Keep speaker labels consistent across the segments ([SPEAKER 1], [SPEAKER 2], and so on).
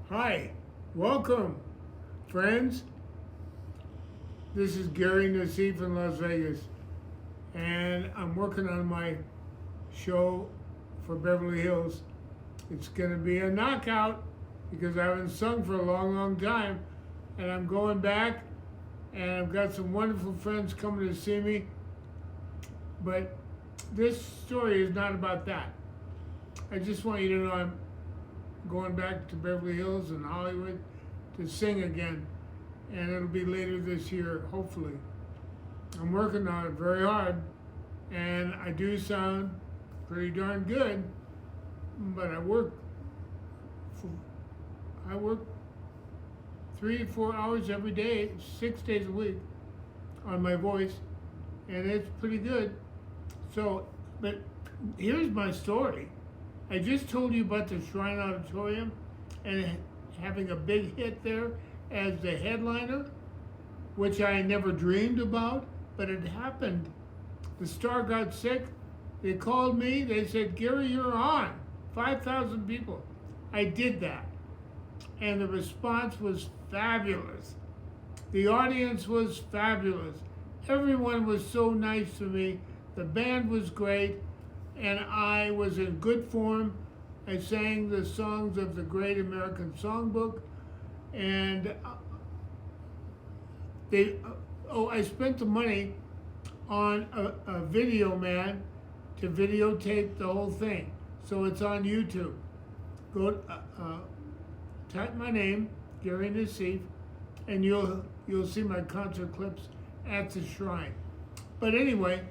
[SPEAKER 1] Hi, welcome, friends. This is Gary Nassif in Las Vegas, and I'm working on my show for Beverly Hills. It's going to be a knockout because I haven't sung for a long, long time, and I'm going back, and I've got some wonderful friends coming to see me. But this story is not about that. I just want you to know I'm going back to Beverly Hills and Hollywood to sing again, and it'll be later this year, hopefully. I'm working on it very hard, and I do sound pretty darn good, but I work 3 to 4 hours every day, 6 days a week on my voice, and it's pretty good. So, but here's my story. I just told you about the Shrine Auditorium and having a big hit there as the headliner, which I never dreamed about, but it happened. The star got sick. They called me. They said, Gary, you're on. 5,000 people. I did that. And the response was fabulous. The audience was fabulous. Everyone was so nice to me. The band was great. And I was in good form. I sang the songs of the Great American Songbook, and I spent the money on a video man to videotape the whole thing. So it's on YouTube. Go type my name, Gary Nassif, and you'll see my concert clips at the Shrine. But anyway.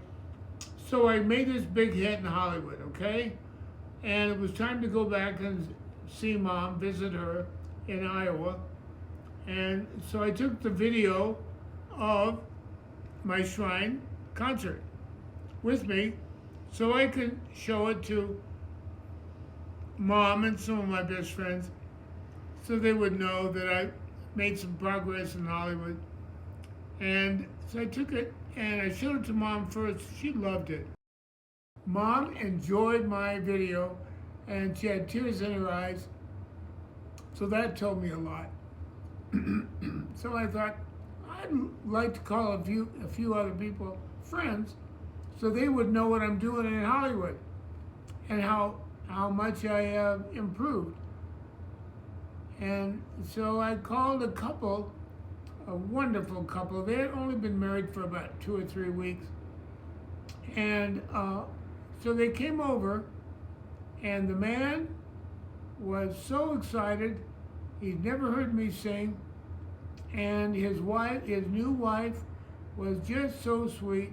[SPEAKER 1] So I made this big hit in Hollywood, okay? And it was time to go back and see Mom, visit her in Iowa. And so I took the video of my Shrine concert with me so I could show it to Mom and some of my best friends so they would know that I made some progress in Hollywood. And so I took it and I showed it to Mom first. She loved it. Mom enjoyed my video and she had tears in her eyes. So that told me a lot. So I thought I'd like to call a few other people friends so they would know what I'm doing in Hollywood and how much I improved. And so I called a couple, a wonderful couple. They had only been married for about 2 or 3 weeks. And so they came over, and the man was so excited. He'd never heard me sing. And his new wife, was just so sweet.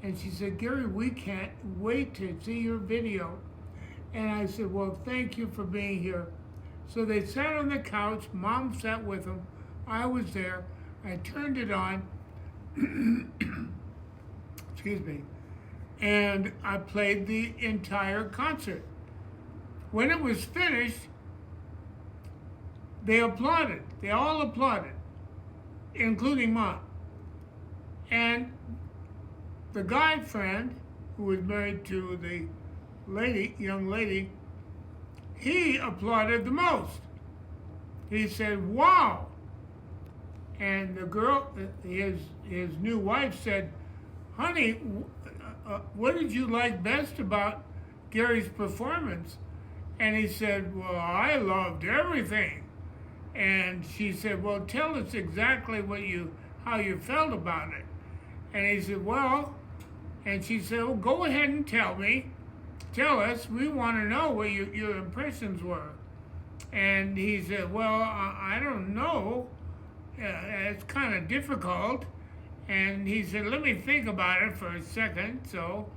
[SPEAKER 1] And she said, Gary, we can't wait to see your video. And I said, well, thank you for being here. So they sat on the couch. Mom sat with them. I was there. I turned it on, excuse me, and I played the entire concert. When it was finished, they applauded. They all applauded, including Mom. And the guy friend, who was married to the young lady, he applauded the most. He said, wow. And the girl, his new wife said, honey, what did you like best about Gary's performance? And he said, well, I loved everything. And she said, well, tell us exactly how you felt about it. And he said, well, and she said, well, go ahead and tell me. Tell us, we want to know what your impressions were. And he said, well, I don't know. It's kind of difficult. And he said, let me think about it for a second. So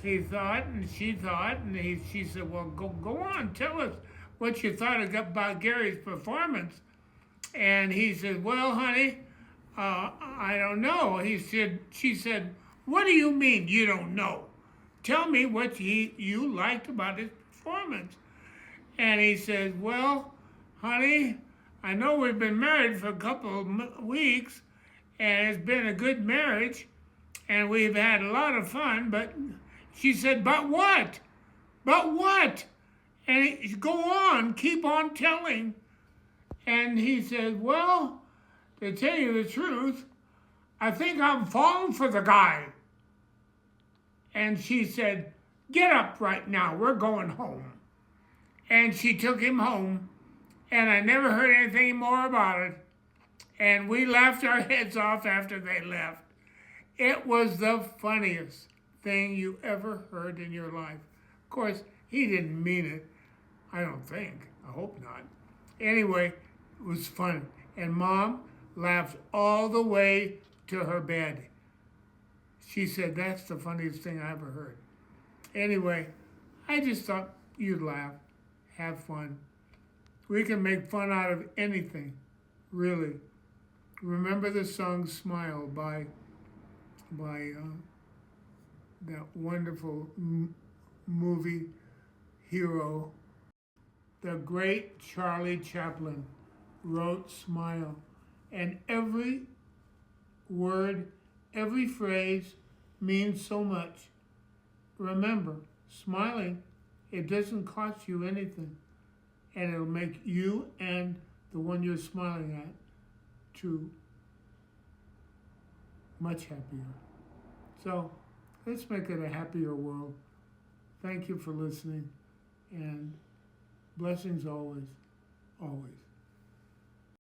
[SPEAKER 1] he thought, and she thought, and she said, well, go on, tell us what you thought about Gary's performance. And he said, well, honey, I don't know. She said, what do you mean you don't know? Tell me what you liked about his performance. And he said, well, honey, I know we've been married for a couple of weeks, and it's been a good marriage, and we've had a lot of fun, but she said, but what? But what? And go on, keep on telling. And he said, well, to tell you the truth, I think I'm falling for the guy. And she said, get up right now, we're going home. And she took him home, and I never heard anything more about it. And we laughed our heads off after they left. It was the funniest thing you ever heard in your life. Of course, he didn't mean it. I don't think. I hope not. Anyway, it was fun. And Mom laughed all the way to her bed. She said, that's the funniest thing I ever heard. Anyway, I just thought you'd laugh, have fun. We can make fun out of anything, really. Remember the song Smile by that wonderful movie hero. The great Charlie Chaplin wrote Smile. And every word, every phrase means so much. Remember, smiling, it doesn't cost you anything. And it'll make you and the one you're smiling at too much happier. So let's make it a happier world. Thank you for listening, and blessings always, always.